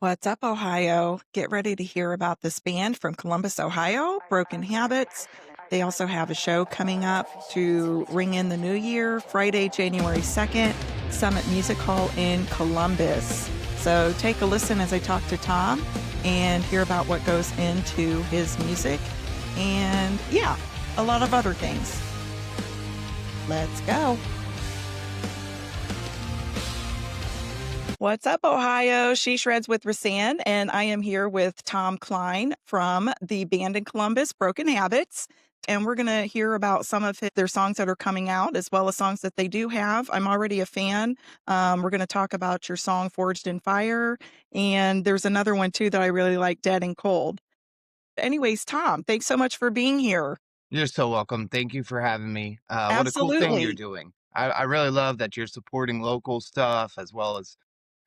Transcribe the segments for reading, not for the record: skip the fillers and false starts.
What's up, Ohio? Get ready to hear about this band from Columbus, Ohio, Broken Habits. They also have a show coming up to ring in the new year, Friday, January 2nd, Summit Music Hall in Columbus. So take a listen as I talk to Tom and hear about what goes into his music and, yeah, a lot of other things. Let's go. What's up, Ohio? She Shreds with Rasan, and I am here with Tom Cline from the band in Columbus, Broken Habits. And we're going to hear about some of their songs that are coming out, as well as songs that they do have. I'm already a fan. We're going to talk about your song, Forged in Fire. And there's another one, too, that I really like, Dead and Cold. Anyways, Tom, thanks so much for being here. You're so welcome. Thank you for having me. What a cool thing you're Absolutely. doing. I really love that you're supporting local stuff as well as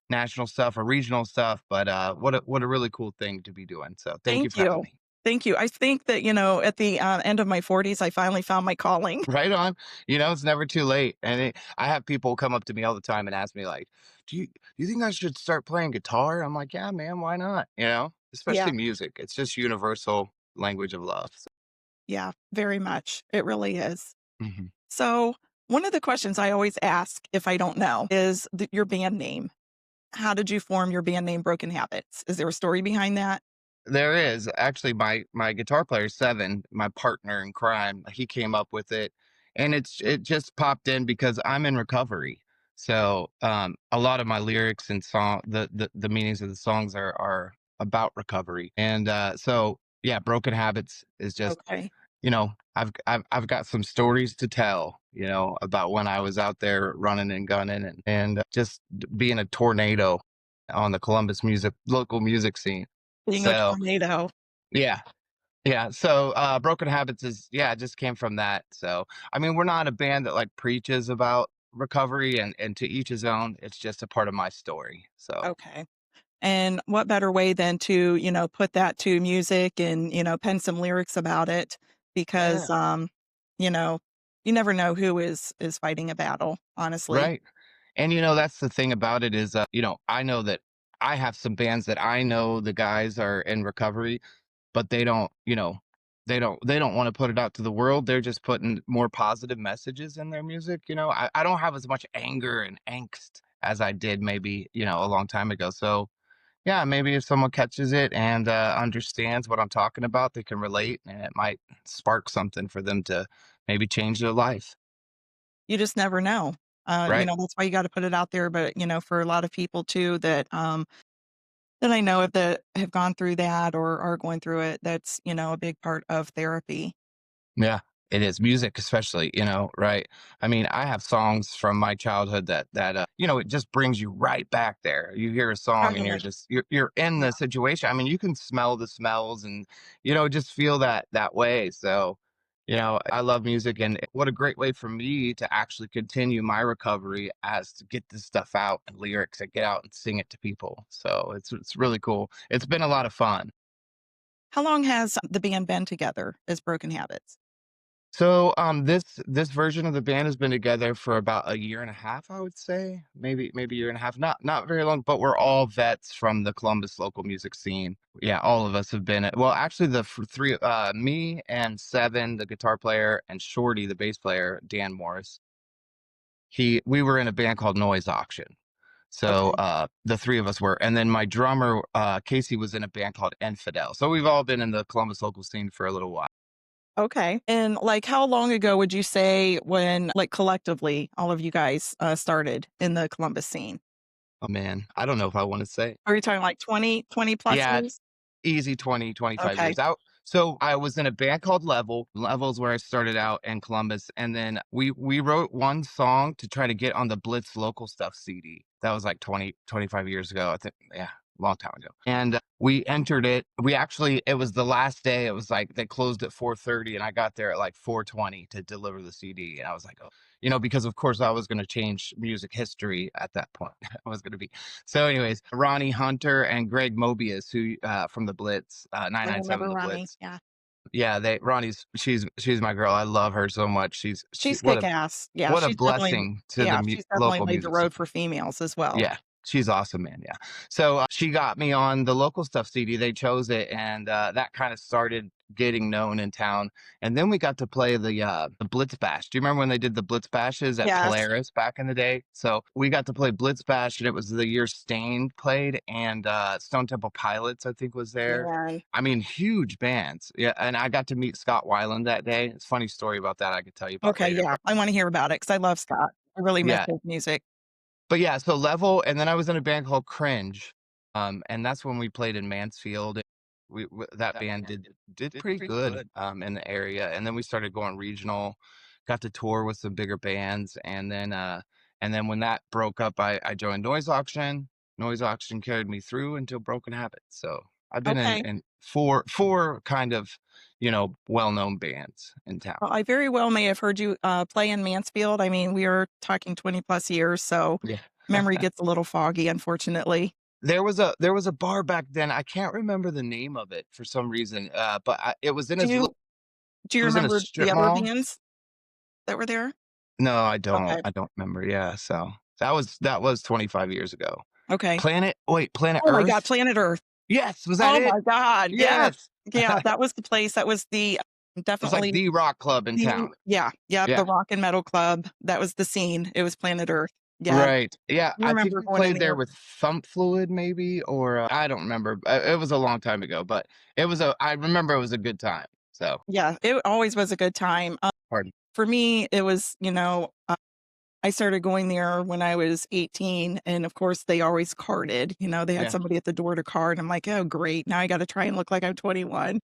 national stuff or regional stuff. But what a really cool thing to be doing. So thank you Thank for having you. me. Thank you. I think that, at the end of my 40s, I finally found my calling. Right on. It's never too late. And I have people come up to me all the time and ask me like, do you think I should start playing guitar? I'm like, yeah, man, why not? Yeah. Especially music. It's just universal language of love. Yeah, very much. It really is. Mhm. So, one of the questions I always ask if I don't know is your band name. How did you form your band name Broken Habits? Is there a story behind that? There is. Actually, my guitar player, Seven, my partner in crime, he came up with it, and it just popped in because I'm in recovery. So, a lot of my lyrics and the meanings of the songs are about recovery. And, so, yeah, Broken Habits is just, Okay. I've got some stories to tell, about when I was out there running and gunning and just being a tornado on the Columbus local music scene. Being a So, tornado. yeah. Yeah. So, Broken Habits it just came from that. So, I mean, we're not a band that like preaches about recovery and to each his own. It's just a part of my story. So, Okay. And what better way than to, put that to music and, pen some lyrics about it because yeah. you know, you never know who is fighting a battle, honestly. Right. And, that's the thing about it is, I know that I have some bands that I know the guys are in recovery, but they don't want to put it out to the world. They're just putting more positive messages in their music. I don't have as much anger and angst as I did maybe, a long time ago. So yeah, maybe if someone catches it and understands what I'm talking about, they can relate and it might spark something for them to maybe change their life. You just never know. Right. That's why you gotta put it out there, but, for a lot of people too that I know of that have gone through that or are going through it, that's, a big part of therapy. Yeah, it is music, especially, right? I mean, I have songs from my childhood that it just brings you right back there. You hear a song and Totally. you're in Yeah. the situation. I mean, you can smell the smells and just feel that way. So, I love music and what a great way for me to actually continue my recovery as to get this stuff out and lyrics and get out and sing it to people. So, it's really cool. It's been a lot of fun. How long has the band been together as Broken Habits? So, this version of the band has been together for about a year and a half, I would say, maybe a year and a half. Not very long, but we're all vets from the Columbus local music scene. Yeah, all of us have been. Well, actually, three, me and Seven, the guitar player, and Shorty, the bass player, Dan Morris. We were in a band called Noise Auction. So, Okay. the three of us were, and then my drummer, Casey, was in a band called Infidel. So we've all been in the Columbus local scene for a little while. Okay. And, how long ago would you say when, collectively, all of you guys, started in the Columbus scene? Oh man, I don't know if I want to say. Are you talking like 20 plus Yeah, years? easy 20, 25 Okay. years out. So I was in a band called Level. Level's where I started out in Columbus. And then we wrote one song to try to get on the Blitz local stuff CD. That was like 20, 25 years ago. I think, yeah, long time ago. And we entered it. It was the last day. It was like they closed at 4:30 and I got there at like 4:20 to deliver the CD. And I was like, oh, because of course I was going to change music history at that point. I was going to be so, anyways, Ronnie Hunter and Greg Mobius, who from the Blitz, I 997 remember The Ronnie. Blitz. Yeah. Yeah, she's my girl. I love her so much. She She's kick ass. Yeah, what a she's definitely blessing to the yeah, she's definitely local laid the music road scene. for females as well. Yeah, She's awesome, man. Yeah. So she got me on the local stuff CD. They chose it, and that kind of started getting known in town. And then we got to play the Blitz Bash. Do you remember when they did the Blitz Bashes at Yes. Polaris back in the day? So we got to play Blitz Bash, and it was the year Stained played, and Stone Temple Pilots, I think, was there. Man. I mean, huge bands. Yeah, and I got to meet Scott Weiland that day. It's a funny story about that I could tell you about Okay, later. yeah. But I wanna hear about it because I love Scott. I really miss yeah, his music. but yeah, so Level, and then I was in a band called Cringe, and that's when we played in Mansfield. That band did pretty good in the area, and then we started going regional, got to tour with some bigger bands, and then when that broke up, I joined Noise Auction. Noise Auction carried me through until Broken Habit. So I've been Okay. in four kind of well known bands in town. Well, I very well may have heard you, play in Mansfield. I mean, we are talking 20 plus years, so Yeah. memory gets a little foggy, unfortunately. There was a bar back then. I can't remember the name of it for some reason, but it was in Do you do you it was in a remember the strip other mall. bands that were there? No, I don't. Okay. I don't remember. Yeah, so that was 25 years ago. Okay. Planet Oh my god, Earth? Planet Earth. Yes, was that Oh it? my god, yes. Yes. Yeah, that was the place. That was the It was like definitely the rock club in the town. yeah, yep, the Yeah. rock and metal club. That was the scene. It was Planet Earth. Yeah, Right. Yeah, I I think remember we going in played there there. with Thump Fluid maybe, or, I don't remember. It was a long time ago, but I remember it was a good time. So, Yeah, it always was a good time. pardon. For me, it was, I started going there when I was 18, and of course, they always carded. They had Yeah. somebody at the door to card. I'm like, "Oh, great. Now I gotta try and look like I'm 21."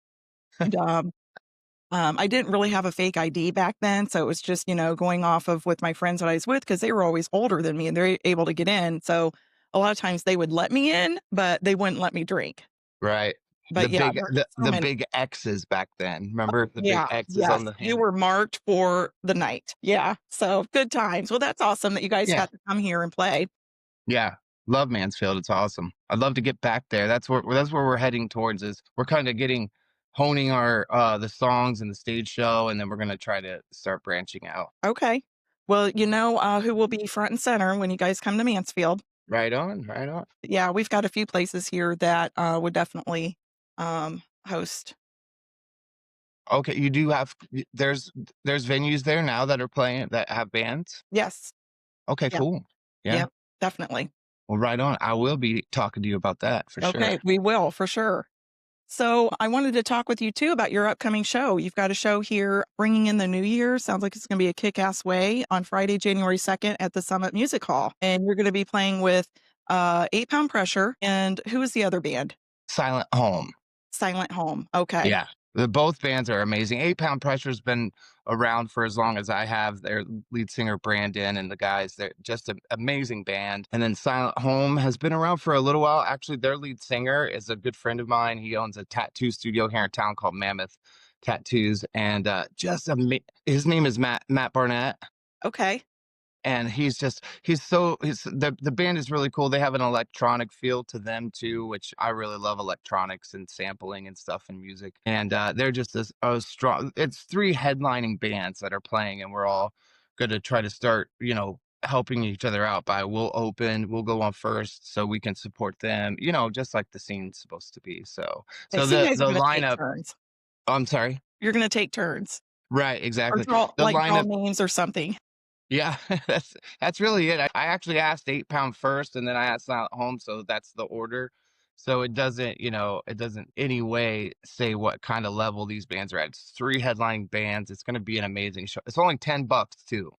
And, I didn't really have a fake ID back then, so it was just, going off of with my friends that I was with because they were always older than me and they're able to get in. So a lot of times they would let me in, but they wouldn't let me drink. Right. But yeah, there are so The many. big X's back then. Remember the big Yeah, X's yes, on the you hand? were marked for the night. Yeah, so good times. Well, that's awesome that you guys Yeah. got to come here and play. Yeah. Love Mansfield. It's awesome. I'd love to get back there. That's where we're heading towards, is we're kind of honing our the songs and the stage show, and then we're gonna try to start branching out. Okay. Well, who will be front and center when you guys come to Mansfield. Right on, right on. Yeah, we've got a few places here that, would definitely, host. Okay, you do have there's venues there now that are playing that have bands? Yes. Okay, Yep. cool. Yeah. Yep, definitely. Well, right on. I will be talking to you about that for sure. Okay, we will for sure. So I wanted to talk with you too about your upcoming show. You've got a show here bringing in the new year. Sounds like it's going to be a kick-ass way on Friday, January 2nd at the Summit Music Hall. And you're going to be playing with 8 Pound Pressure. And who is the other band? Silent Home. Silent Home. Okay. Yeah. Both bands are amazing. 8 Pound Pressure's been around for as long as I have. Their lead singer, Brandon, and the guys, they're just an amazing band. And then Silent Home has been around for a little while. Actually, their lead singer is a good friend of mine. He owns a tattoo studio here in town called Mammoth Tattoos. And his name is Matt Barnett. Okay. And the band is really cool. They have an electronic feel to them too, which I really love, electronics and sampling and stuff in music. And they're just a strong, it's three headlining bands that are playing, and we're all going to try to start, helping each other out by we'll go on first so we can support them, just like the scene's supposed to be. So Okay, so so you the guys are the going to take lineup, turns. I'm sorry. You're going to take turns Right, or exactly. The draw lineup. names or something. Yeah, that's really it. I actually asked 8 Pound first, and then I asked Silent Home, so that's the order. So it doesn't any way say what kind of level these bands are at. It's three headlining bands. It's gonna be an amazing show. It's only $10 too.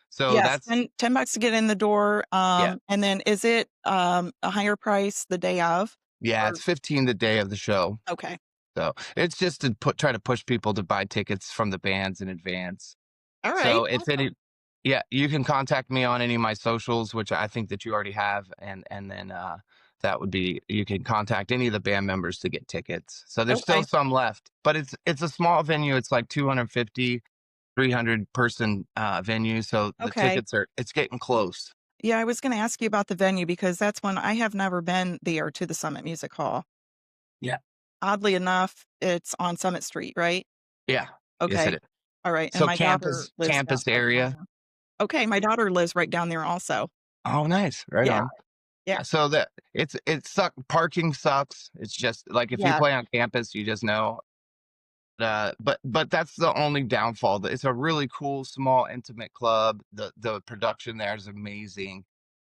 So Yes, that's $10 to get in the door. yeah. And then is it a higher price the day of? Yeah, Or it's 15 the day of the show. okay. So it's just to try to push people to buy tickets from the bands in advance. All right. So if any Awesome. yeah, you can contact me on any of my socials, which I think that you already have, and then that would be, you can contact any of the band members to get tickets. So there's still Okay. some left, but it's a small venue. It's like 250, 300 person venue. So the Okay. tickets it's getting close. Yeah, I was gonna ask you about the venue because that's one I have never been there to the Summit Music Hall. Yeah. Oddly enough, it's on Summit Street, right? Yeah. Yes, it Okay. is. All right. And So my daughter lives down campus right down area. there. Okay, my daughter lives right down there also. Oh, nice. Right Yeah. on. Yeah. So that it suck parking sucks. It's just like if you Yeah. play on campus, you just know. But that's the only downfall. It's a really cool, small, intimate club. The production there is amazing,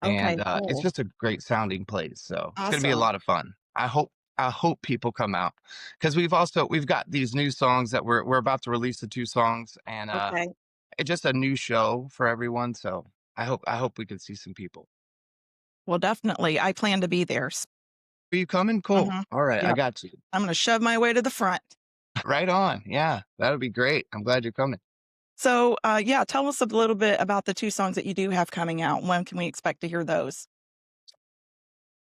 and Okay, it's cool. just a great sounding place. So it's gonna be a Awesome. lot of fun. I hope people come out because we've got these new songs that we're about to release the two songs, and Okay. it's just a new show for everyone. So I hope we can see some people. Well, definitely. I plan to be there. Are you coming? Cool. Mhm. All right, I Yep. got you. I'm gonna shove my way to the front. Right on. Yeah, that'll be great. I'm glad you're coming. So, yeah, tell us a little bit about the 2 songs that you do have coming out. When can we expect to hear those?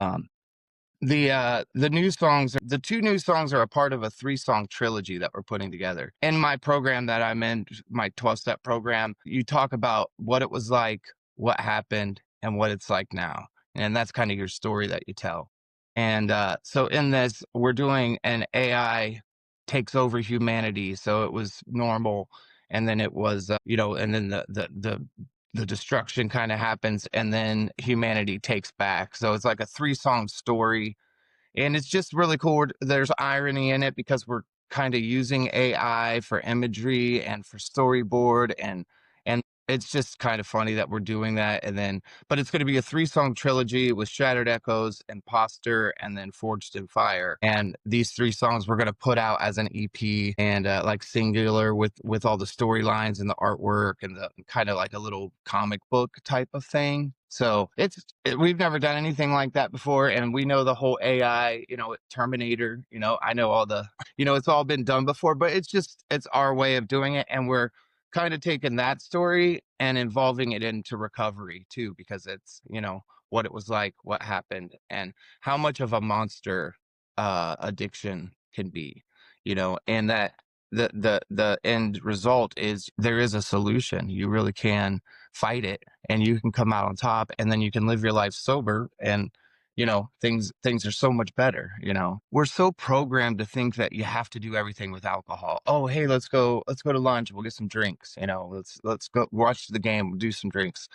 Um, the two new songs are a part of a three-song trilogy that we're putting together. In my program that I'm in, my 12-step program, you talk about what it was like, what happened, and what it's like now. And that's kind of your story that you tell. And so in this, we're doing an AI takes over humanity. So it was normal, and then it was, and then the destruction kind of happens, and then humanity takes back. So it's like a three-song story, and it's just really cool. There's irony in it because we're kind of using AI for imagery and for storyboard, and it's just kind of funny that we're doing that. And then, but it's going to be a three-song trilogy with Shattered Echoes, Imposter, and then Forged in Fire. And these three songs we're going to put out as an EP, and like singular with all the storylines and the artwork and the kind of like a little comic book type of thing. So we've never done anything like that before, and we know the whole AI, Terminator. I know all the, it's all been done before, but it's our way of doing it, and we're kind of taking that story and involving it into recovery too, because it's what it was like, what happened, and how much of a monster addiction can be, and that the end result is there is a solution. You really can fight it, and you can come out on top, and then you can live your life sober, and things are so much better. We're so programmed to think that you have to do everything with alcohol. Oh, hey, let's go to lunch, we'll get some drinks. Let's go watch the game, we'll do some drinks.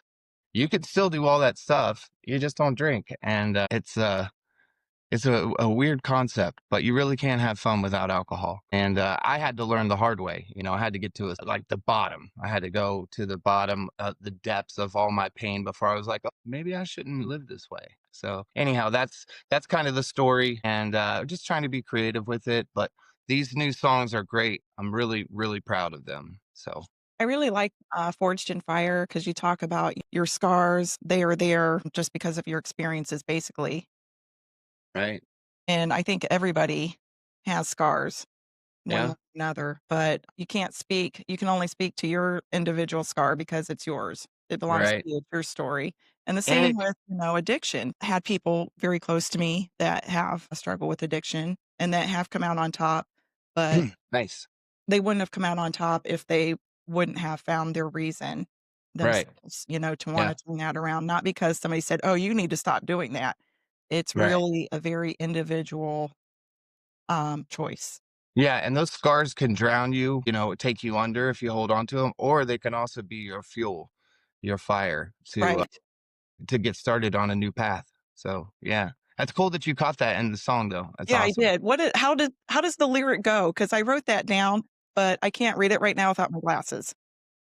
You could still do all that stuff, you just don't drink. And it's a weird concept, but you really can't have fun without alcohol. And I had to learn the hard way. I had to get to like the bottom. I had to go to the bottom, the depths of all my pain before I was like, oh, maybe I shouldn't live this way. So anyhow, that's kind of the story, and just trying to be creative with it. But these new songs are great. I'm really, really proud of them. So I really like, Forged in Fire because you talk about your scars. They are there just because of your experiences, basically. right, And I think everybody has scars one way yeah, or another, but you can only speak to your individual scar because it's yours. It belongs to right, you, it's your story. And the and same with, addiction. I had people very close to me that have a struggle with addiction and that have come out on top, but nice, they wouldn't have come out on top if they wouldn't have found their reason right, themselves, to yeah, wanna turn that around, not because somebody said, "Oh, you need to stop doing that." It's right. really a very individual, choice. Yeah, and those scars can drown you, take you under if you hold on to them, or they can also be your fuel, your fire Right. to get started on a new path. So, yeah. That's cool that you caught that in the song though. That's Yeah, I awesome. did. How does the lyric go? Because I wrote that down, but I can't read it right now without my glasses.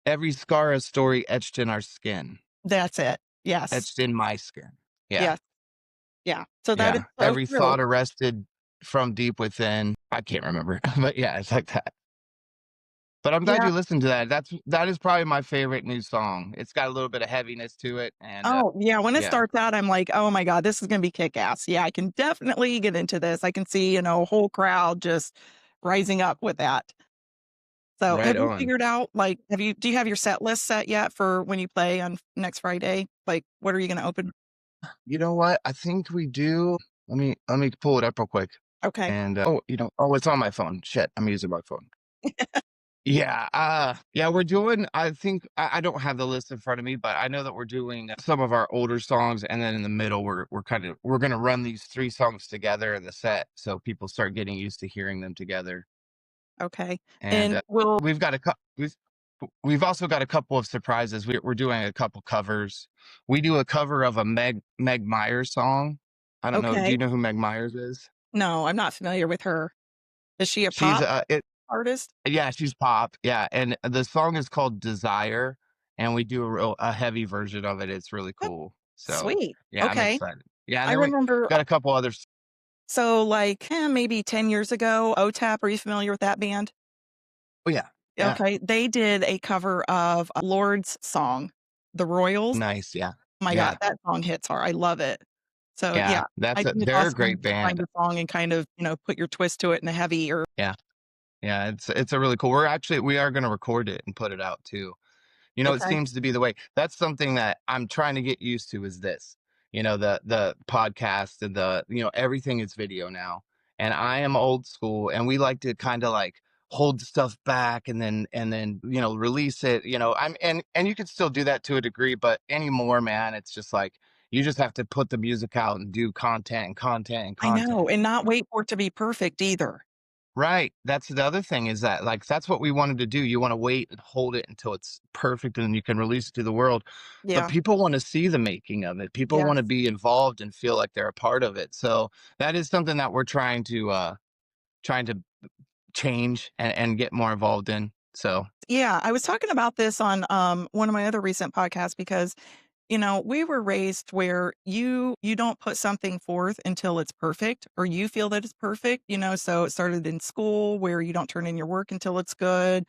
Every scar a story etched in our skin, That's it. Yes. etched in my skin. Yeah. Yes. Yeah. So that is Yeah. so Every true. thought arrested from deep within. I can't remember, but yeah, it's like that. But I'm glad Yeah. you listened to that. That is probably my favorite new song. It's got a little bit of heaviness to it, and Oh, yeah, when it yeah, starts out, I'm like, "Oh my god, this is gonna be kick-ass." Yeah, I can definitely get into this. I can see, a whole crowd just rising up with that. So, right have you on. figured out, like, do you have your set list set yet for when you play on next Friday? Like, what are you gonna open? You know what? I think we do. Let me pull it up real quick. Okay, And it's on my phone. Shit, I'm using my phone. Yeah, yeah, we're doing. I think I don't have the list in front of me, but I know that we're doing some of our older songs, and then in the middle, we're gonna run these three songs together in the set, so people start getting used to hearing them together. okay, And and will we've got a couple. We've also got a couple of surprises. We're doing a couple covers. We do a cover of a Meg Myers song. I don't know. Do Okay. you know who Meg Myers is? No, I'm not familiar with her. Is she a She's pop artist? yeah, she's pop. Yeah, and the song is called Desire, and we do a heavy version of it. It's really That's cool. So sweet. yeah, I'm Okay. excited. Yeah, and I then we remember got a couple others. so, like, maybe 10 years ago, OTAP, are you familiar with that band? Oh yeah, yeah, Okay, they did a cover of Lord's song, "The Royals." nice. Yeah, Oh my god, yeah, that song hits hard, I love it. So, yeah. yeah, That's I a think it's they're a awesome great to find band. a song and kind of, put your twist to it in a heavy or Yeah, yeah. It's a really cool. We are going to record it and put it out too. It okay. seems to be the way. That's something that I'm trying to get used to is this. The podcast and everything is video now. And I am old school and we like to kind of like hold stuff back and then release it. I'm and you can still do that to a degree, but anymore, man, it's just like you just have to put the music out and do content and content and I know, content. and not wait for it to be perfect either. Right. That's the other thing is that like that's what we wanted to do. You want to wait and hold it until it's perfect and then you can release it to the world. But Yeah, people want to see the making of it. People want to yes. be involved and feel like they're a part of it. So that is something that we're trying to change and get more involved in. So Yeah, I was talking about this on, one of my other recent podcasts because we were raised where you don't put something forth until it's perfect or you feel that it's perfect, so it started in school where you don't turn in your work until it's good,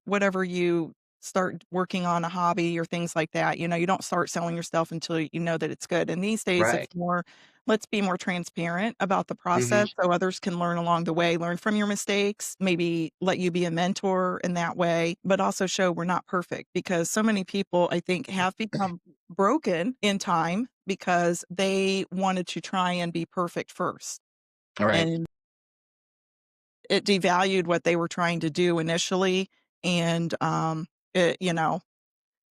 whatever you start working on a hobby or things like that, you don't start selling your stuff until you know that it's good. And these days it's right. more, let's be more transparent about the Hmm. process so others can learn along the way, learn from your mistakes, maybe let you be a mentor in that way, but also show we're not perfect because so many people I think have become broken in time because they wanted to try and be perfect first, All right. and it devalued what they were trying to do initially, and, it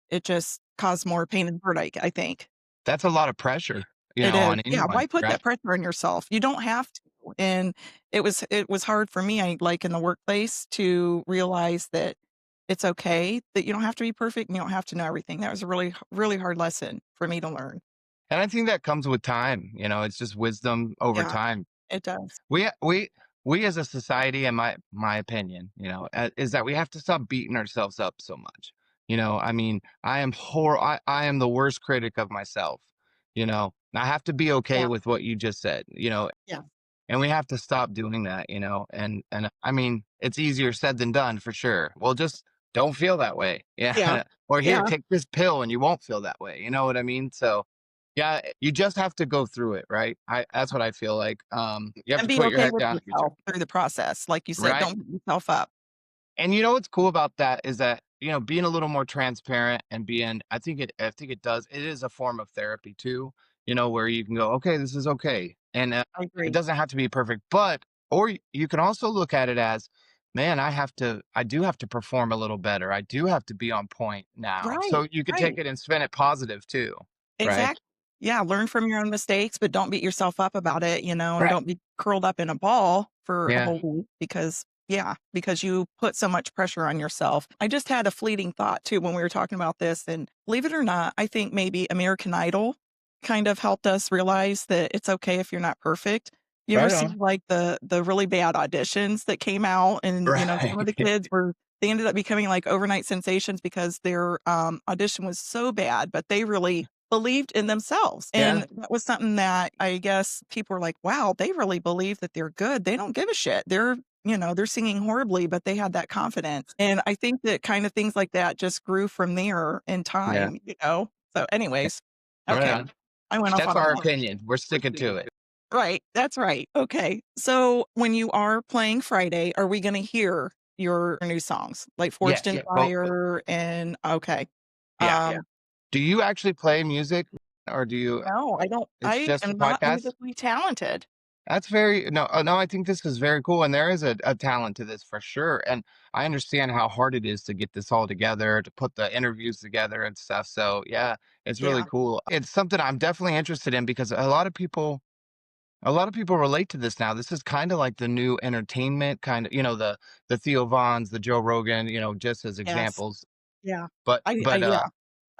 it just caused more pain and hurt, I think. That's a lot of pressure, It is. on Yeah, anyone, why put right? that pressure on yourself? You don't have to, and it was hard for me, like, in the workplace to realize that it's okay, that you don't have to be perfect, and you don't have to know everything. That was a really really hard lesson for me to learn. And I think that comes with time, it's just wisdom over Yeah, time. it does. We we we as a society, in my opinion, is that we have to stop beating ourselves up so much. I mean, I am the worst critic of myself. I have to be okay Yeah, with what you just said. yeah, And we have to stop doing that. And I mean, it's easier said than done for sure. Well, just don't feel that way. yeah, Yeah. Or here, yeah, take this pill and you won't feel that way. You know what I mean? So yeah, you just have to go through it, right? That's what I feel like. You have and to be put your okay head with down, yourself through the process, like you said, right? don't beat yourself up. And what's cool about that is that, being a little more transparent and I think it does, it is a form of therapy too, where you can go, okay, this is okay. And I it agree. doesn't have to be perfect, or you can also look at it as, man, I do have to perform a little better. I do have to be on point now. Right, So you could take right. it and spin it positive too, right? Exactly. Yeah, learn from your own mistakes, but don't beat yourself up about it, and Right. don't be curled up in a ball for a Yeah. whole week because you put so much pressure on yourself. I just had a fleeting thought too when we were talking about this, and believe it or not, I think maybe American Idol kind of helped us realize that it's okay if you're not perfect. You ever Right see on. like the really bad auditions that came out and, some of the Right. kids were they ended up becoming like overnight sensations because their audition was so bad, but they really believed in themselves. Yeah. And that was something that I guess people were like, wow, they really believe that they're good. They don't give a shit. They're singing horribly, but they had that confidence. And I think that kind of things like that just grew from there in Yeah. time. So, anyways, Right okay. on. I went off That's on a our rant. opinion. We're sticking to it. Right. That's right. Okay. So, when you are playing Friday, are we going to hear your new songs like Forged Yes. in Well, Fire and okay. yeah. Yeah. Do you actually play music or do you No, I don't it's I just a am not podcast? musically talented. That's very no, no, I think this is very cool and there is a talent to this for sure. And I understand how hard it is to get this all together, to put the interviews together and stuff. So yeah, it's really Yeah. cool. It's something I'm definitely interested in because a lot of people relate to this now. This is kind of like the new entertainment kind of, the Theo Vaughns, the Joe Rogan, just as Yes. examples. Yeah. But Yeah.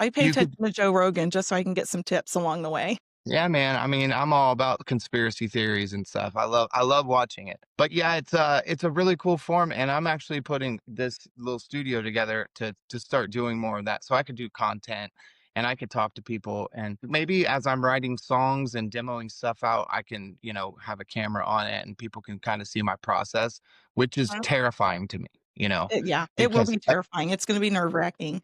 I pay you could attention to Joe Rogan just so I can get some tips along the way. yeah, man. I mean, I'm all about conspiracy theories and stuff. I love watching it. But yeah, it's a really cool form, and I'm actually putting this little studio together to start doing more of that, so I could do content and I could talk to people, and maybe as I'm writing songs and demoing stuff out, I can have a camera on it and people can kind of see my process, which is Uh, terrifying to me. yeah, it will Because be terrifying. It's gonna be nerve-wracking.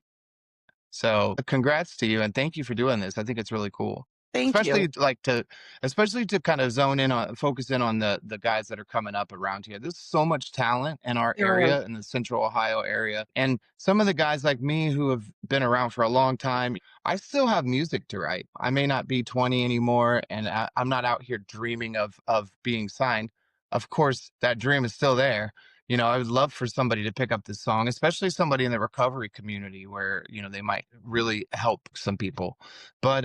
so, congrats to you and thank you for doing this. I think it's really cool. Thank you. Especially especially to kind of zone in on focus in on the guys that are coming up around here. There's so much talent in our There is. area, in the central Ohio area. And some of the guys like me who have been around for a long time, I still have music to write. I may not be 20 anymore and I'm not out here dreaming of being signed. Of course, that dream is still there. I would love for somebody to pick up this song, especially somebody in the recovery community where, they might really help some people. But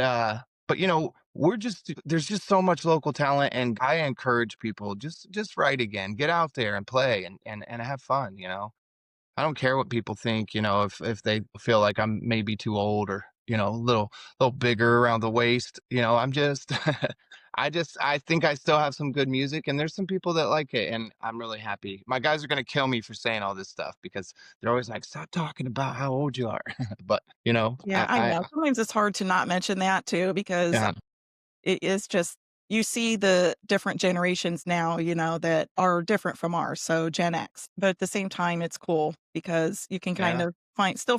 we're just there's just so much local talent and I encourage people just write again, get out there and play and have fun. I don't care what people think, if they feel like I'm maybe too old or, a little bigger around the waist. I'm just I think I still have some good music and there's some people that like it and I'm really happy. My guys are gonna kill me for saying all this stuff because they're always like, stop talking about how old you are. But Yeah, I know. Sometimes it's hard to not mention that too because yeah, it is just you see the different generations now, that are different from ours, so Gen X. But at the same time, it's cool because you can kind yeah. of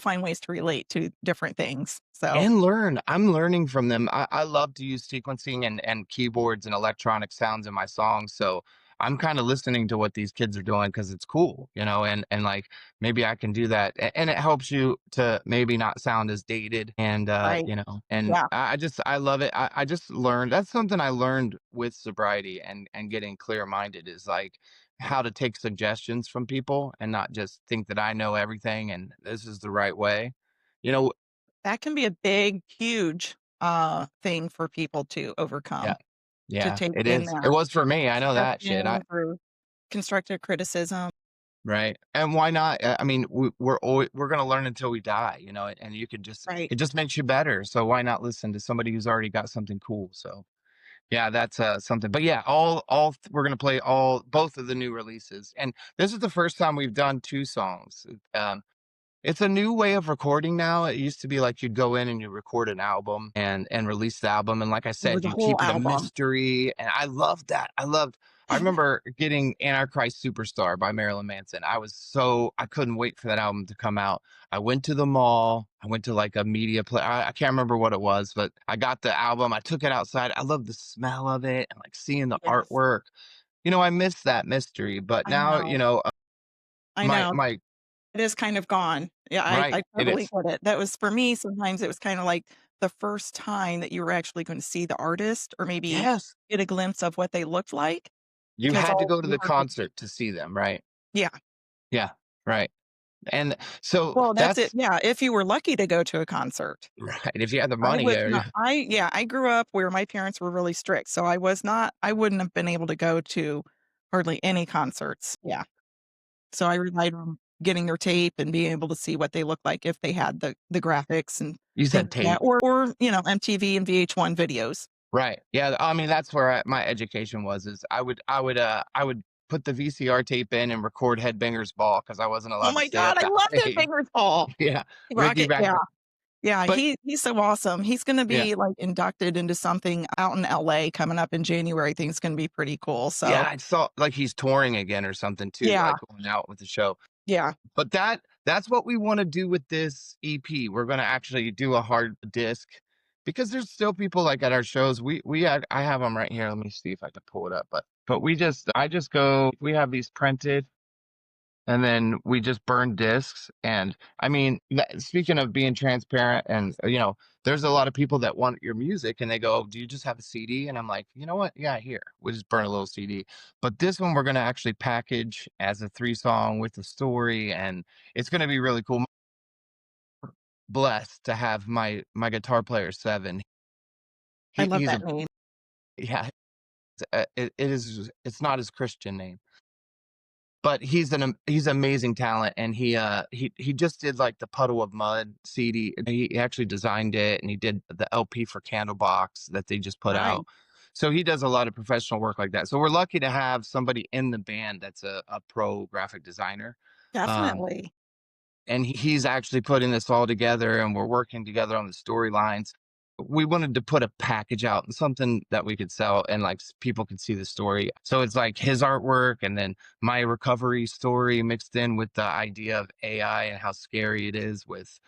find ways to relate to different things. So, And learn. I'm learning from them. I love to use sequencing and keyboards and electronic sounds in my songs. So I'm kind of listening to what these kids are doing because it's cool, and like maybe I can do that. And it helps you to maybe not sound as dated. And right. and Yeah, I love it. I just learned that's something I learned with sobriety and getting clear minded is like how to take suggestions from people and not just think that I know everything and this is the right way. You know, that can be a big, huge, thing for people to Yeah. overcome, to Yeah, take it in is. It that was for me, I know that shit, suggestions or constructive criticism. right, and why not? I mean, we're gonna learn until we die, and you could just Right. it just makes you better, so why not listen to somebody who's already got something cool, so, yeah, that's, something but yeah, we're gonna play all both of the new releases, and this is the first time we've done 2 songs, it's a new way of recording now. It used to be like you'd go in and you record an album and release the album. And like I It was said, a you whole keep it a album. mystery. And I loved that. I remember getting Antichrist Superstar by Marilyn Manson. I couldn't wait for that album to come out. I went to the mall. I went to like a media play. I can't remember what it was, but I got the album. I took it outside. I love the smell of it and like seeing the Yes. artwork. I miss that mystery. But I now, know. I my, know. my, It is kind of gone. Yeah, I right. It totally is. get it. That was for me, sometimes it was kinda like the first time that you were actually gonna see the artist or maybe Yes. get a glimpse of what they looked like You because had to all go to you the heard was concert to see them, right? yeah. Yeah, right. And so Well, that's it. that's Yeah, if you were lucky to go to a concert. right, if you had the I money, was not I grew up where my parents were really strict, so I wouldn't have been able to go to hardly any concerts. Yeah. So I relied on getting their tape and being able to see what they look like if they had the graphics and you things said like that, tape. or, MTV and VH1 videos. Right. Yeah, I mean, that's where my education was, is I would put the VCR tape in and record Headbangers Ball because I wasn't Oh allowed to my stay god, up I that love that late. Banger's Ball. Yeah, Ricky Rocket yeah, Rackford. yeah, But he's so awesome. He's gonna yeah. be, like, inducted into something out in LA coming up in January. I think it's gonna be pretty cool, Yeah, so I saw like he's touring again or something too, yeah, like going out with the show. yeah. But that's what we wanna do with this EP. We're gonna actually do a hard disc because there's still people, like, at our shows. I have them right here. Let me see if I can pull it up, but I just go we have these printed, and then we just burn discs, and, I mean, speaking of being transparent and, there's a lot of people that want your music, and they go, "Do you just have a CD?" And I'm like, "You know what? Yeah, here. We'll just burn a little CD." But this one we're gonna actually package as a 3 song with a story, and it's gonna be really cool. Blessed to have my guitar player, Seven. I love He's that a name. yeah, it's not his Christian name. but he's amazing talent, and he just did like the Puddle of Mud CD. He actually designed it, and he did the LP for Candlebox that they just put Nice. out. So he does a lot of professional work like that. So we're lucky to have somebody in the band that's a pro graphic designer. Um, Definitely. and he's actually putting this all together, and we're working together on the storylines. We wanted to put a package out, something that we could sell, and like people could see the story. So it's like his artwork and then my recovery story mixed in with the idea of AI and how scary it is with,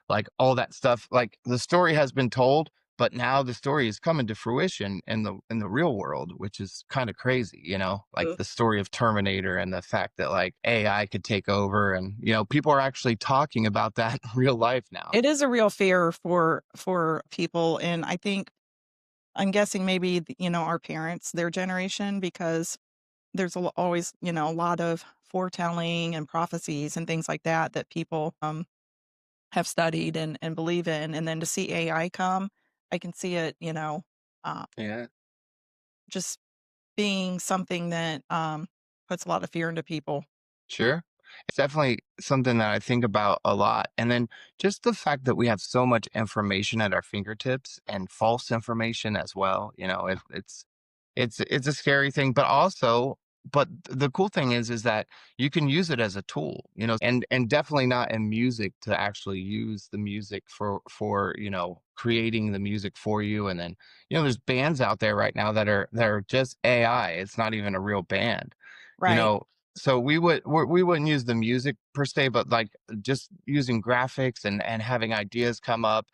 like all that stuff. Like the story has been told, but now the story is coming to fruition in the real world, which is kind of crazy, like Uh, the story of Terminator and the fact that like AI could take over, and people are actually talking about that in real life now. It is a real fear for people, and I think I'm guessing maybe, our parents, their generation, because there's always, a lot of foretelling and prophecies and things like that that people, have studied and believe in, and then to see AI come, I can see it, uh, Yeah. just being something that, puts a lot of fear into people. Sure. It's definitely something that I think about a lot. And then just the fact that we have so much information at our fingertips and false information as well, it's a scary thing, but also but the cool thing is that you can use it as a tool, and definitely not in music to actually use the music for, creating the music for you. And then, there's bands out there right now that are just AI. It's not even a real band. You Right. know, so we wouldn't use the music per se, but like just using graphics and having ideas come up.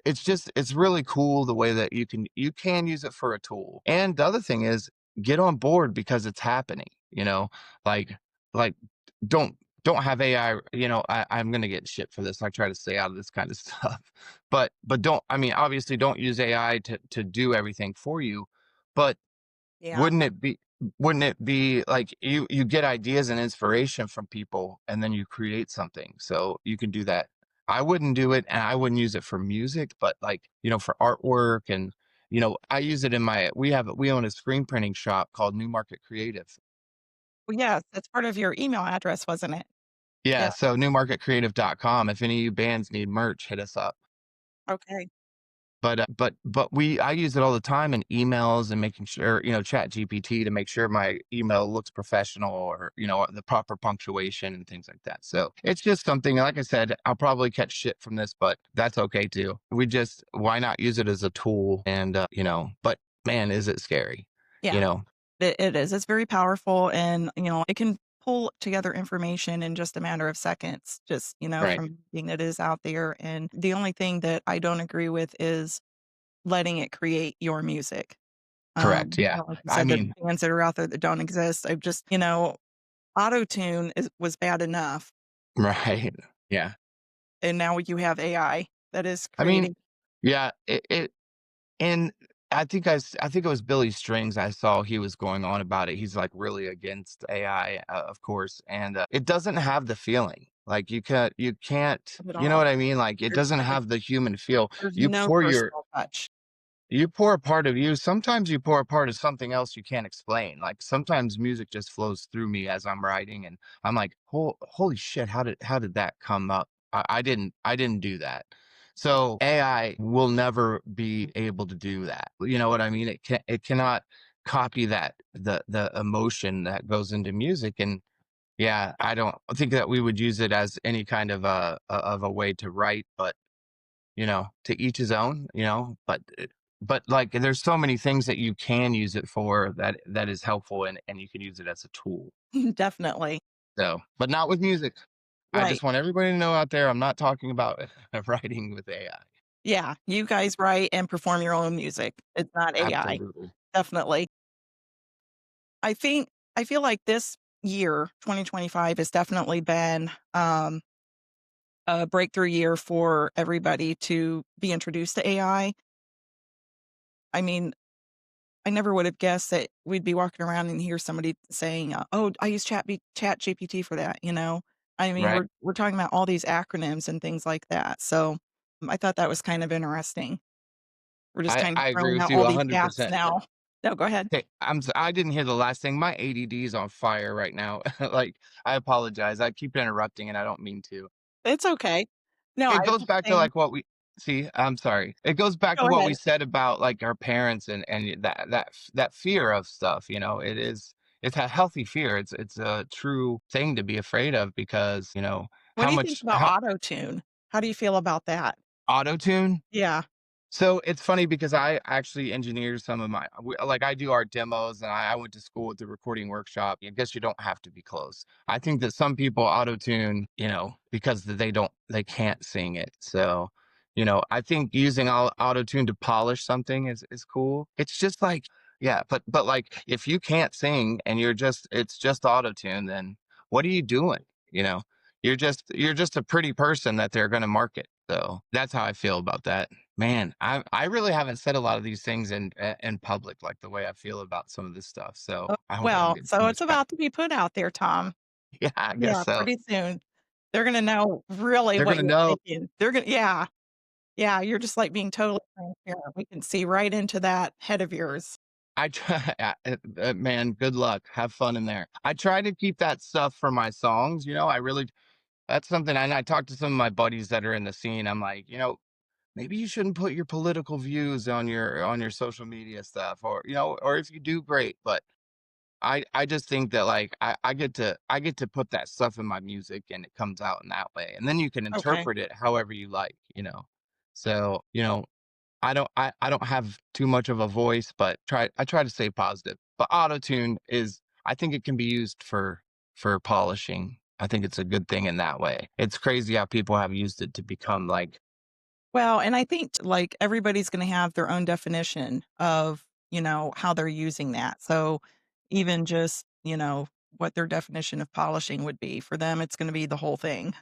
It's really cool the way that you can use it for a tool. And the other thing is get on board because it's happening, like like don't don't have AI, I'm gonna get shit for this. I try to stay out of this kind of stuff. But don't I mean obviously don't use AI to do everything for you, but Yeah. wouldn't it be wouldn't it be like you get ideas and inspiration from people and then you create something? So you can do that. I wouldn't do it and I wouldn't use it for music, but like, for artwork and I use it in my we own a screen printing shop called New Market Creative. Well, yes, that's part of your email address, wasn't it? Yeah, Yeah. so newmarketcreative.com. If any of you bands need merch, hit us up. Okay. But I use it all the time in emails and making sure, Chat GPT to make sure my email looks professional or, the proper punctuation and things like that. So it's just something, like I said, I'll probably catch shit from this, but that's okay too. Why not use it as a tool? And, but man, is it scary, you Yeah. know? It is. It's very powerful, and, it can pull together information in just a matter of seconds, just, Right. from being that it is out there, and the only thing that I don't agree with is letting it create your music. Correct. Yeah. Like you I said, the mean, bands that are out there that don't exist, I've just, auto-tune was bad enough, right. Yeah. and now you have AI that is I mean, creating. yeah, and I think it was Billy Strings I saw he was going on about it. He's, like, really against AI, of course, and, it doesn't have the feeling. Like, you can't Of it you know all. what I mean? Like, it doesn't There's have the human feel. there's You no pour your personal touch. you pour a part of you. Sometimes you pour a part of something else you can't explain. Like sometimes music just flows through me as I'm writing, and I'm like, holy shit, how did that come up? I didn't do that. So AI will never be able to do that. You know what I mean? It cannot copy the emotion that goes into music. And yeah, I don't think that we would use it as any kind of a way to write, but to each his own, but like there's so many things that you can use it for that is helpful, and you can use it as a tool. Definitely. So, but not with music. I Right. just want everybody to know out there I'm not talking about writing with AI. Yeah, you guys write and perform your own music. It's not AI. Absolutely. Definitely. I think I feel like this year, 2025, has definitely been, a breakthrough year for everybody to be introduced to AI. I mean, I never would have guessed that we'd be walking around and hear somebody saying, "Oh, I use Chat GPT for that," you know? I mean, Right. we're talking about all these acronyms and things like that, so, I thought that was kind of interesting. We're just I kind of I agree throwing with out you all these apps 100%. now. No, go ahead. Hey, I didn't hear the last thing. My ADD is on fire right now. Like, I apologize. I keep interrupting and I don't mean to. It's okay. No, It I was goes just back to, saying like, what we see, I'm sorry. It goes back to go what we ahead. said about, like, our parents and that fear of stuff, it's a healthy fear. It's a true thing to be afraid of because, What how do you think much about how auto-tune? How do you feel about that? auto-tune? Yeah. So it's funny because I actually engineer some of like I do art demos and I went to school with the recording workshop. I guess you don't have to be close. I think that some people auto tune, because they can't sing it. So, I think using auto tune to polish something is cool. It's just like, yeah, but like if you can't sing and it's just auto tune, then what are you doing? You know, you're just a pretty person that they're going to market. So that's how I feel about that. Man, I really haven't said a lot of these things in public, like the way I feel about some of this stuff. So I hope I don't Well, get too so much it's back. about to be put out there, Tom. Yeah, I guess Yeah, so. pretty soon. They're gonna know really They're what gonna you're know. thinking. They're gonna yeah. Yeah, you're just, like, being totally transparent. We can see right into that head of yours. I try, man. Good luck. Have fun in there. I try to keep that stuff for my songs. I really that's something. And I talk to some of my buddies that are in the scene. I'm like, maybe you shouldn't put your political views on your social media stuff, or if you do, great. But I just think that like I get to put that stuff in my music and it comes out in that way. And then you can Okay. interpret it however you like. So, I don't have too much of a voice, but I try to stay positive. But autotune is I think it can be used for polishing. I think it's a good thing in that way. It's crazy how people have used it to become like Well, and I think, like, everybody's gonna have their own definition of, how they're using that. So, even just, what their definition of polishing would be. For them, it's gonna be the whole thing,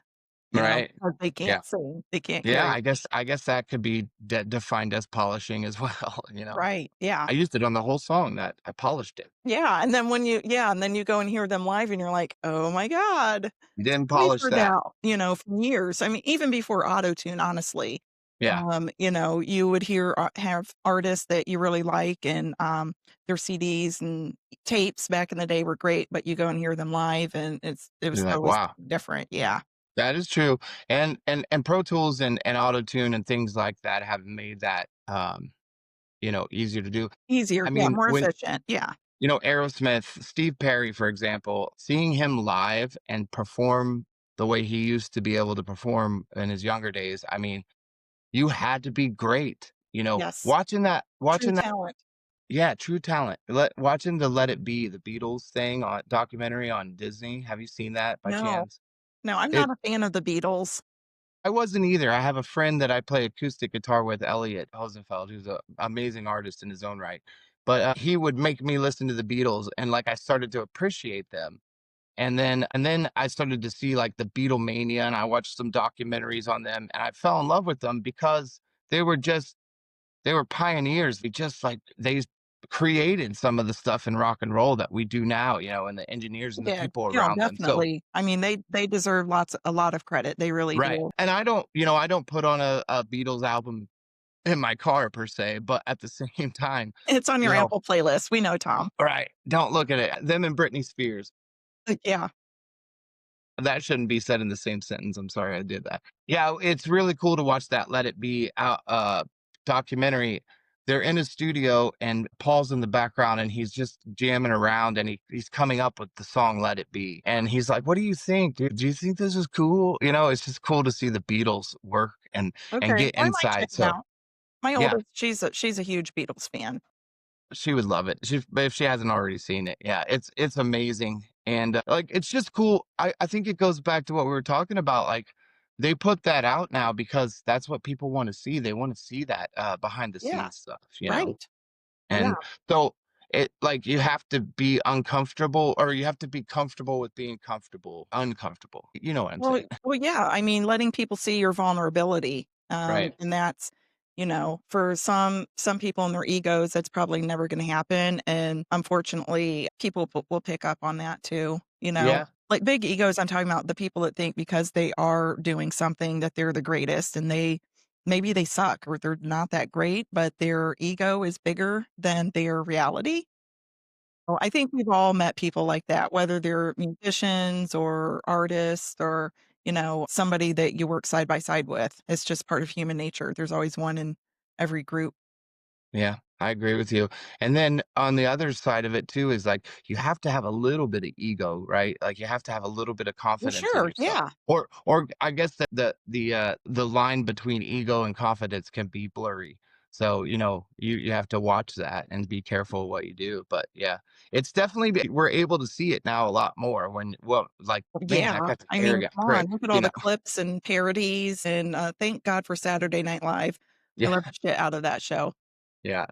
right. 'cause they Yeah. can't sing, they can't Yeah, carry. I guess that could be defined as polishing as well. Right, yeah. I used it on the whole song that I polished it. Yeah, and then and then you go and hear them live and you're like, "Oh my god." You didn't We've polish heard that. that, for years. I mean, even before autotune, honestly. Yeah. You would hear have artists that you really like and, their CDs and tapes back in the day were great, but you go and hear them live and it was You're like, totally wow, different, yeah. that is true. And Pro Tools and Auto-Tune and things like that have made that easier to do. Easier, I yeah, mean, more when efficient, yeah. Aerosmith, Steve Perry, for example, seeing him live and perform the way he used to be able to perform in his younger days, I mean, you had to be great. Yes. Watching True that. talent. Yeah, true talent. Watching the Let It Be, the Beatles thing on documentary on Disney. Have you seen that by No. chance? No, I'm not It a fan of the Beatles. I wasn't either. I have a friend that I play acoustic guitar with, Elliot Hosenfeld, who's an amazing artist in his own right. But he would make me listen to the Beatles, and like I started to appreciate them. And then I started to see like the Beatlemania, and I watched some documentaries on them, and I fell in love with them because they were just they were pioneers. They created some of the stuff in rock and roll that we do now, and the engineers and the Yeah, people around them. So definitely. I mean, they deserve a lot of credit, they really right. do. And I don't put on a Beatles album in my car per se, but at the same time, It's on you your know, Apple playlist, we know, Tom. right. Don't look at it. Them and Britney Spears. Yeah. That shouldn't be said in the same sentence. I'm sorry I did that. Yeah, it's really cool to watch that Let It Be out documentary. They're in a studio and Paul's in the background and he's just jamming around and he's coming up with the song Let It Be. And he's like, "What do you think, dude? Do you think this is cool?" It's just cool to see the Beatles work and Okay, get I might check inside. it So out. My yeah, oldest, she's a huge Beatles fan. she would love it. But if she hasn't already seen it, yeah, it's amazing. And like it's just cool. I think it goes back to what we were talking about. Like they put that out now because that's what people want to see. They want to see that behind the Yeah, scenes stuff. right. Yeah. And so it like you have to be uncomfortable or you have to be comfortable with being uncomfortable. You know what I'm saying? Yeah, I mean, letting people see your vulnerability, Right. and that's, for some people and their egos, that's probably never gonna happen, and unfortunately, people will pick up on that too, you know? Yeah. Like, big egos, I'm talking about the people that think because they are doing something that they're the greatest, and maybe they suck or they're not that great, but their ego is bigger than their reality. Well, I think we've all met people like that, whether they're musicians or artists or, somebody that you work side by side with. It's just part of human nature. There's always one in every group. Yeah, I agree with you. And then on the other side of it too is like you have to have a little bit of ego, right? Like you have to have a little bit of Well, confidence in sure, yourself. yeah. Or I guess that the line between ego and confidence can be blurry. So, you have to watch that and be careful what you do. But yeah, it's definitely we're able to see it now a lot more when well, like, man, that Yeah. guy's an I mean, arrogant come on, prick, look at all the clips and parodies, and, thank God for Saturday Night Live. I Yeah, love the shit out of that show. yeah.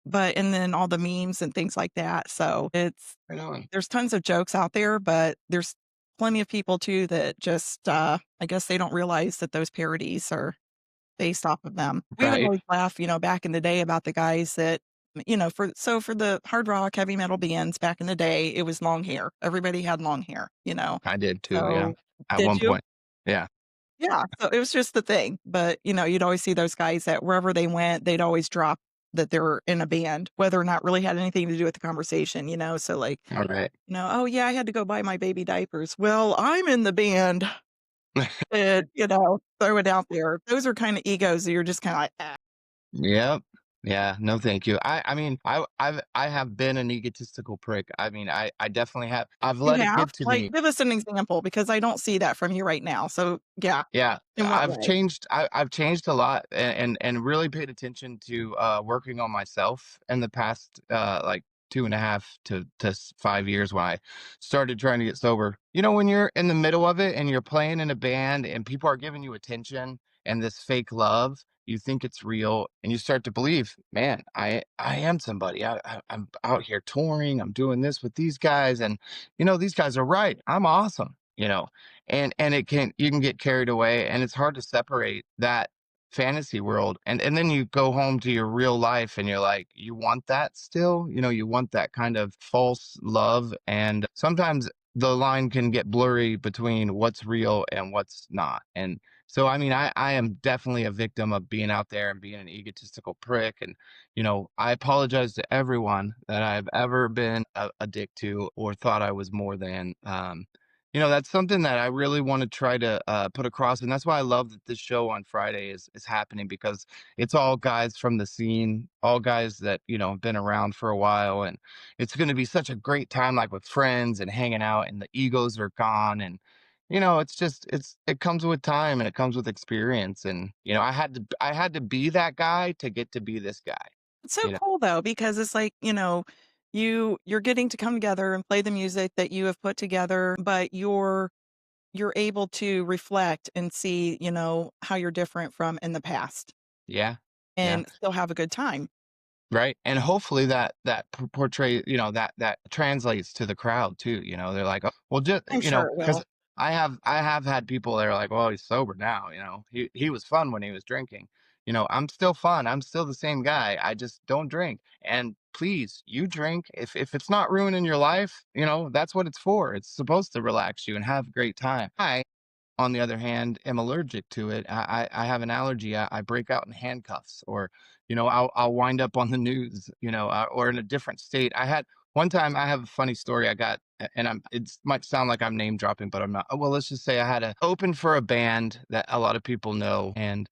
But and then all the memes and things like that, so Right on. there's tons of jokes out there, but there's plenty of people too that just, I guess they don't realize that those parodies are based off of them. We would Right. always laugh, back in the day about the guys that, for the hard rock, heavy metal bands back in the day, it was long hair. Everybody had long hair. I did too, yeah. So At did one you? point. Yeah. Yeah, so it was just the thing, but, you'd always see those guys that wherever they went, they'd always drop that they were in a band, whether or not really had anything to do with the conversation, so, like, All right. "Oh, yeah, I had to go buy my baby diapers." "Well, I'm in the band," and throw it out there. Those are kinda egos that you're just kinda like, "Ah." Yep. Yeah, no, thank you. I mean, I have been an egotistical prick. I mean, I definitely have. I've You let it have? get to Like, me. give us an example because I don't see that from you right now, so, yeah. Yeah, In what way? I've changed a lot and really paid attention to working on myself in the past like 2.5 to 5 years when I started trying to get sober. When you're in the middle of it and you're playing in a band and people are giving you attention and this fake love, you think it's real and you start to believe, man, I am somebody. I'm out here touring. I'm doing this with these guys, and these guys are right. I'm awesome. And you can get carried away and it's hard to separate that fantasy world and then you go home to your real life and you're like you want that still, you want that kind of false love, and sometimes the line can get blurry between what's real and what's not. And so I mean I am definitely a victim of being out there and being an egotistical prick, and I apologize to everyone that I've ever been a dick to or thought I was more than. That's something that I really want to try to put across, and that's why I love that this show on Friday is happening because it's all guys from the scene, all guys that have been around for a while, and it's going to be such a great time, like with friends and hanging out, and the egos are gone, and it comes with time and it comes with experience, and I had to be that guy to get to be this guy. It's so You know, cool though, because it's like, you're getting to come together and play the music that you have put together, but you're able to reflect and see, how you're different from in the past yeah, yeah. and still have a good time. Right, and hopefully portray that translates to the crowd too. They're like, "Oh, well, just," I'm sure it because will. I have had people that are like, "Well, he's sober now." He was fun when he was drinking. I'm still fun. I'm still the same guy. I just don't drink. And please, you drink if it's not ruining your life. That's what it's for. It's supposed to relax you and have a great time. On the other hand, am allergic to it. I have an allergy. I break out in handcuffs, or I'll wind up on the news, or in a different state. I had one time. I have a funny story. I got, and it might sound like I'm name dropping, but I'm not. Well, let's just say I had to open for a band that a lot of people know, and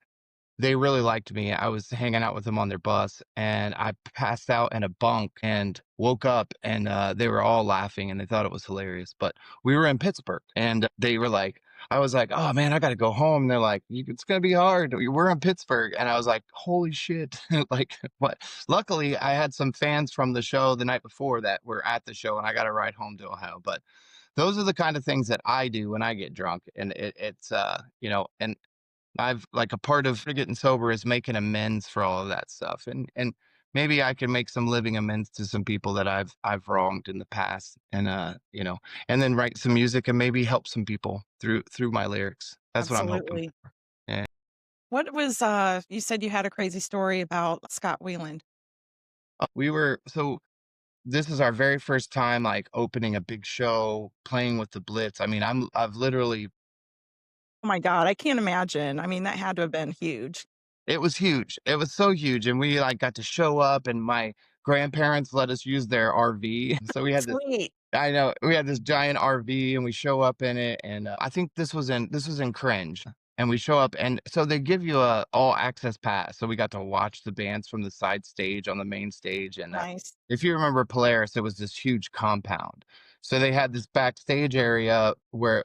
they really liked me. I was hanging out with them on their bus and I passed out in a bunk and woke up, and they were all laughing and they thought it was hilarious. But we were in Pittsburgh and they were like, I was like, oh man, I got to go home. And they're like, It's going to be hard. We're in Pittsburgh." And I was like, holy shit. Like, what? Luckily, I had some fans from the show the night before that were at the show and I got a ride home to Ohio. But those are the kind of things that I do when I get drunk. And and I've like a part of getting sober is making amends for all of that stuff, and maybe I can make some living amends to some people that I've wronged in the past, and then write some music and maybe help some people through my lyrics. That's what I'm hoping Absolutely. for. Yeah. What was, you said you had a crazy story about Scott Weiland. We were so this is our very first time like opening a big show, playing with the Blitz. I mean, I've literally Oh my god, I can't imagine. I mean, that had to have been huge. It was huge. It was so huge, and we, like, got to show up, and my grandparents let us use their RV. So we had this Sweet. I know. We had this giant RV and we show up in it, and I think this was in Cringe, and we show up, and so they give you a all access pass. So we got to watch the bands from the side stage on the main stage, and Nice. if you remember Polaris, it was this huge compound. So they had this backstage area where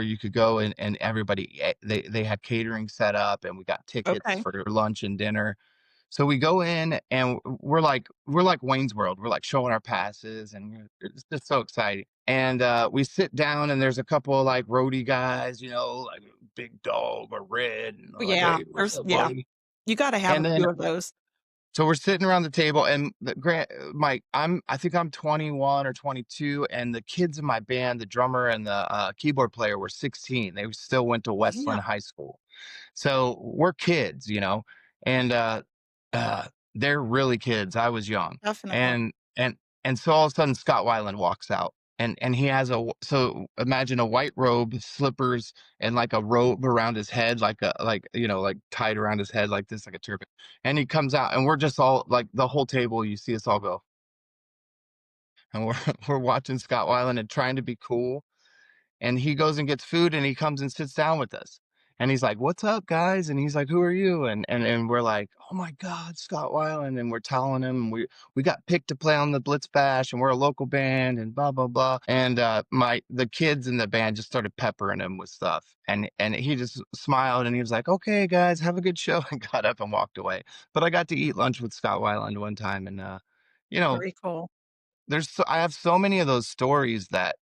you could go, and everybody they had catering set up, and we got tickets Okay. for lunch and dinner. So we go in and we're like Wayne's World. We're like showing our passes, and it's just so exciting. And we sit down, and there's a couple of like roadie guys, like big dog or red, and they're like, Yeah, "Hey, what's up, yeah. buddy?" You gotta have And a then few of those. so we're sitting around the table, and the grand Mike, I think I'm 21 or 22, and the kids in my band, the drummer and the keyboard player, were 16. They still went to Yeah, Westland High School. So we're kids, and uh, they're really kids. I was young, definitely. and so all of a sudden Scott Weiland walks out, and he has so imagine a white robe, slippers, and like a robe around his head, like tied around his head like this, like a turban. And he comes out, and we're just all like the whole table. You see us all go, and we're we're watching Scott Weiland and trying to be cool, and he goes and gets food, and he comes and sits down with us. And he's like, "What's up, guys?" And he's like, "Who are you?" And we're like, "Oh my God, Scott Weiland." And we're telling him we got picked to play on the Blitz Bash, and we're a local band, and blah blah blah. And my the kids in the band just started peppering him with stuff. And he just smiled, and he was like, "Okay, guys, have a good show," and got up and walked away. But I got to eat lunch with Scott Weiland one time, and you know, Very cool. I have so many of those stories that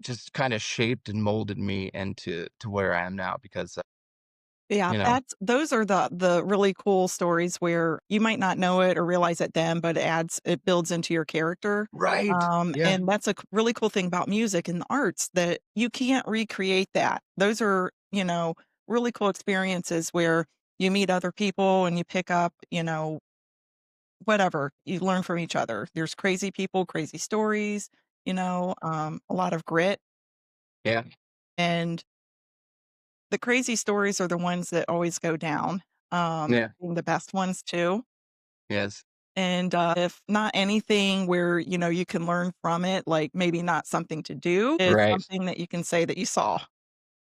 just kinda shaped and molded me to where I am now because, Yeah, you know. that's those are the really cool stories where you might not know it or realize it then, but it builds into your character. Right. Yeah. And that's a really cool thing about music and the arts that you can't recreate that. Those are, really cool experiences where you meet other people and you pick up, whatever, you learn from each other. There's crazy people, crazy stories, a lot of grit, Yeah. and the crazy stories are the ones that always go down, Yeah. being the best ones too. Yes. And, if not anything where, you can learn from it, like maybe not something to do, it's Right. something that you can say that you saw.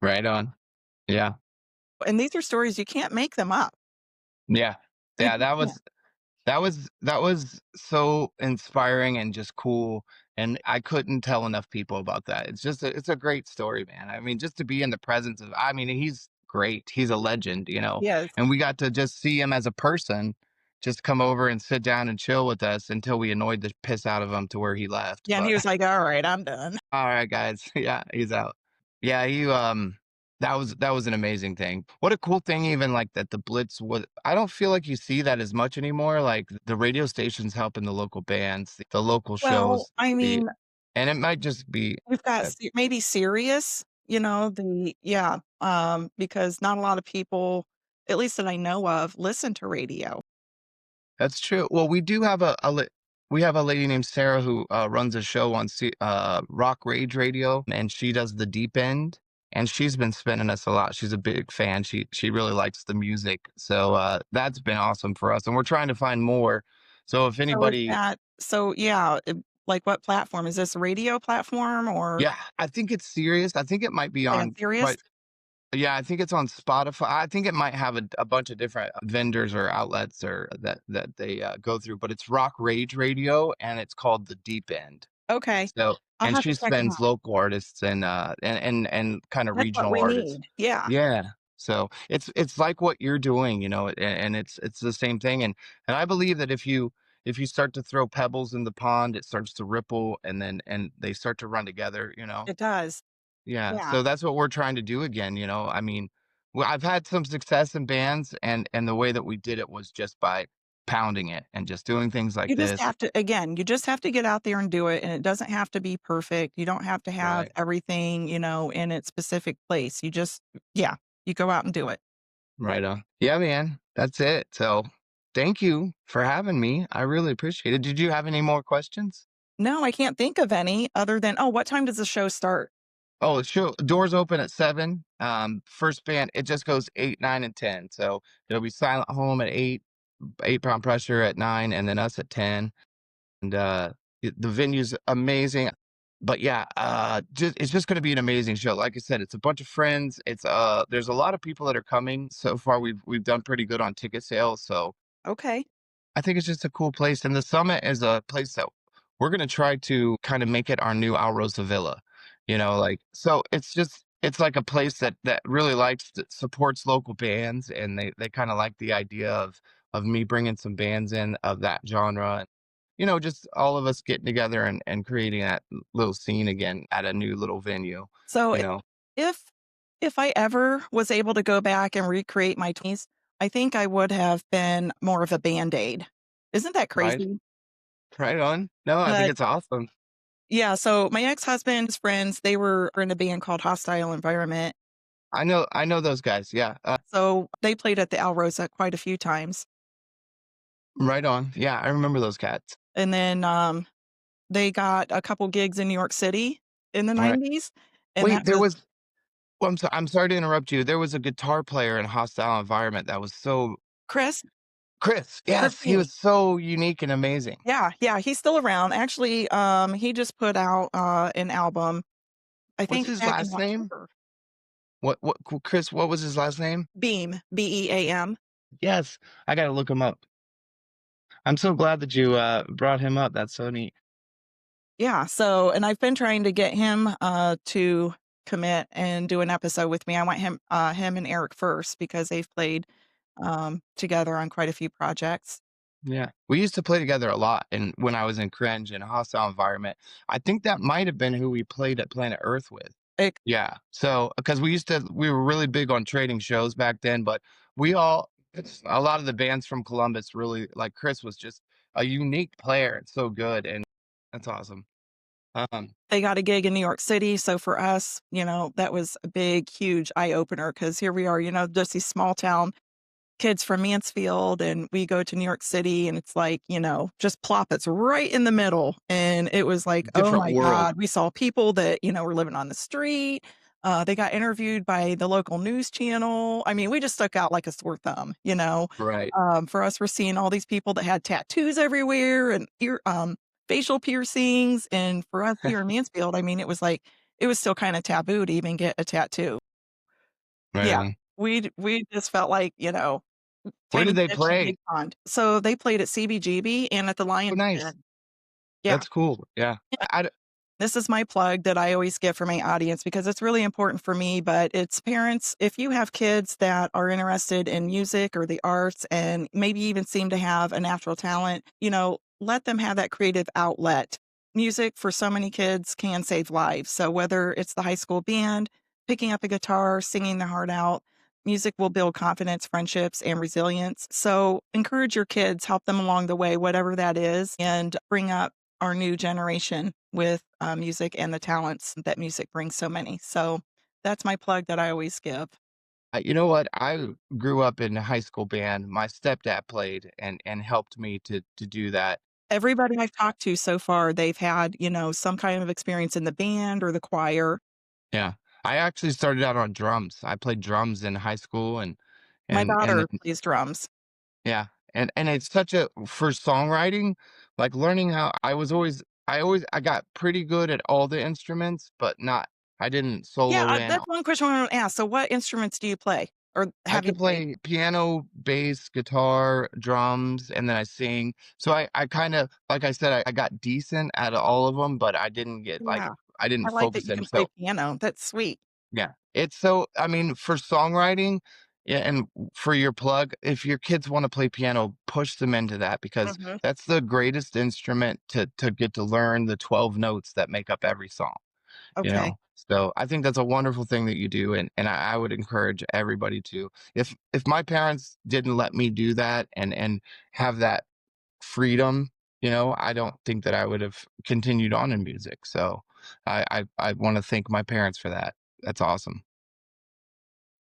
Right on. Yeah. And these are stories you can't make them up. Yeah. You Yeah, just can't. that was so inspiring and just cool, and I couldn't tell enough people about that. It's a great story, man. I mean, just to be in the presence of I mean, he's great. He's a legend, Yes. and we got to just see him as a person, just come over and sit down and chill with us until we annoyed the piss out of him to where he left, Yeah, and but he was like, "Alright, I'm done." all right, guys. Yeah, he's out. Yeah, that was an amazing thing. What a cool thing even like that the Blitz was I don't feel like you see that as much anymore. Like the radio stations helping the local bands, the local Well, shows, I the mean, and it might just be we've got uh, maybe Sirius, because not a lot of people, at least that I know of, listen to radio. that's true. Well, we have a lady named Sarah who runs a show on Rock Rage Radio, and she does the deep end. And she's been spinning us a lot. She's a big fan. She really likes the music, so that's been awesome for us. And we're trying to find more. So if anybody, Yeah, like, what platform? Is this a radio platform or yeah, I think it's serious. I think it might be yeah, on Sirius? quite. Yeah, I think it's on Spotify. I think it might have a bunch of different vendors or outlets or that they go through, but it's Rock Rage Radio, and it's called The Deep End. Okay. So, I'll and have to she check it spins out. local artists and kind of That's what regional we artists. need. Yeah. Yeah. So it's like what you're doing, and it's the same thing. And I believe that if you start to throw pebbles in the pond, it starts to ripple, and they start to run together. It does. Yeah, Yeah. so that's what we're trying to do again. I mean, I've had some success in bands, and the way that we did it was just by pounding it and just doing things like You just this. have to again, you just have to get out there and do it, and it doesn't have to be perfect. You don't have to have Right. everything, in its specific place. Yeah, you go out and do it. Right on. Yeah, man. That's it. So, thank you for having me. I really appreciate it. Did you have any more questions? No, I can't think of any other than, "Oh, what time does the show start?" Oh, sure. Doors open at 7. First band, it just goes 8, 9, and 10. So it'll be Silent Home at 8, 8 Pound Pressure at 9, and then us at 10. And the venue's amazing. But yeah, it's just going to be an amazing show. Like I said, it's a bunch of friends. There's a lot of people that are coming. So far, we've done pretty good on ticket sales. So Okay. I think it's just a cool place, and the Summit is a place that we're gonna try to kind of make it our new Alrosa Villa, like so it's like a place that really supports local bands, and they kind of like the idea of me bringing some bands in of that genre, and just all of us getting together and creating that little scene again at a new little venue, So you know, if if I ever was able to go back and recreate my 20s, I think I would have been more of a Band-Aid. Isn't that right? crazy? Right on. No, I think But it's awesome. yeah, so my ex-husband's friends, they were in a band called Hostile Environment. I know those guys. Yeah. So they played at the Alrosa quite a few times. Right on. Yeah, I remember those cats. And then they got a couple gigs in New York City in the All right. 90s. And Wait, that there was was well, I'm sorry to interrupt you. There was a guitar player in Hostile Environment that was so Chris, Chris, Chris yes, he King. was so unique and amazing. Yeah, yeah, he's still around. Actually, he just put out an album, I What's think his back in last name? October. Chris, what was his last name? Beam, Beam. Yes, I gotta look him up. I'm so glad that you, brought him up. That's so neat. Yeah, so and I've been trying to get him, to commit and do an episode with me. I want him and Eric first because they've played, together on quite a few projects. Yeah. We used to play together a lot, and when I was in Cringe and Hostile Environment, I think that might have been who we played at Planet Earth with. It Yeah. So, because we were really big on trading shows back then, but it's a lot of the bands from Columbus really, like Chris was just a unique player. It's so good. And that's awesome. Um, they got a gig in New York City, so for us, that was a big, huge eye opener because here we are, just these small town kids from Mansfield, and we go to New York City, and it's like, just plop it's right in the middle, and it was like, "Oh Different my world. god." We saw people that, were living on the street, they got interviewed by the local news channel. I mean, we just stuck out like a sore thumb, Right. for us, we're seeing all these people that had tattoos everywhere and facial piercings, and for us here in Mansfield, I mean, it was like it was still kinda taboo to even get a tattoo. Right Yeah, on. we just felt like, Where did tiny they fish in a play? big pond. So they played at CBGB and at the Oh, Lion's nice. Den. Yeah. That's cool. Yeah. This is my plug that I always give for my audience because it's really important for me, but it's parents, if you have kids that are interested in music or the arts and maybe even seem to have a natural talent, let them have that creative outlet. Music for so many kids can save lives. So whether it's the high school band, picking up a guitar, singing their heart out, music will build confidence, friendships, and resilience. So encourage your kids, help them along the way, whatever that is, and bring up our new generation with music and the talents that music brings so many. So that's my plug that I always give. You know what? I grew up in a high school band. My stepdad played and helped me to do that. Everybody I've talked to so far, they've had, some kind of experience in the band or the choir. Yeah. I actually started out on drums. I played drums in high school My and daughter then plays drums. yeah. And it's such a for songwriting, like learning how I got pretty good at all the instruments, but not I didn't Yeah, solo in. that's one question I want to ask. So what instruments do you play or I have you could played? play piano, bass, guitar, drums, and then I sing. So I kind of, like I said, I got decent at all of them, but Yeah. I didn't I like that focus you them. can play So piano. That's sweet. yeah, it's so, I mean, for songwriting, yeah, and for your plug, if your kids want to play piano, push them into that because Mhm. that's the greatest instrument to get to learn the 12 notes that make up every song. Okay. So I think that's a wonderful thing that you do, and I would encourage everybody to. If my parents didn't let me do that and have that freedom, I don't think that I would have continued on in music. So I want to thank my parents for that. That's awesome.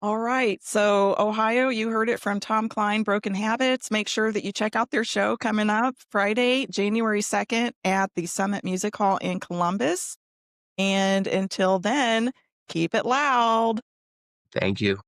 All right. So, Ohio, you heard it from Tom Cline, Broken Habits. Make sure that you check out their show coming up Friday, January 2nd at the Summit Music Hall in Columbus. And until then, Keep it loud. Thank you.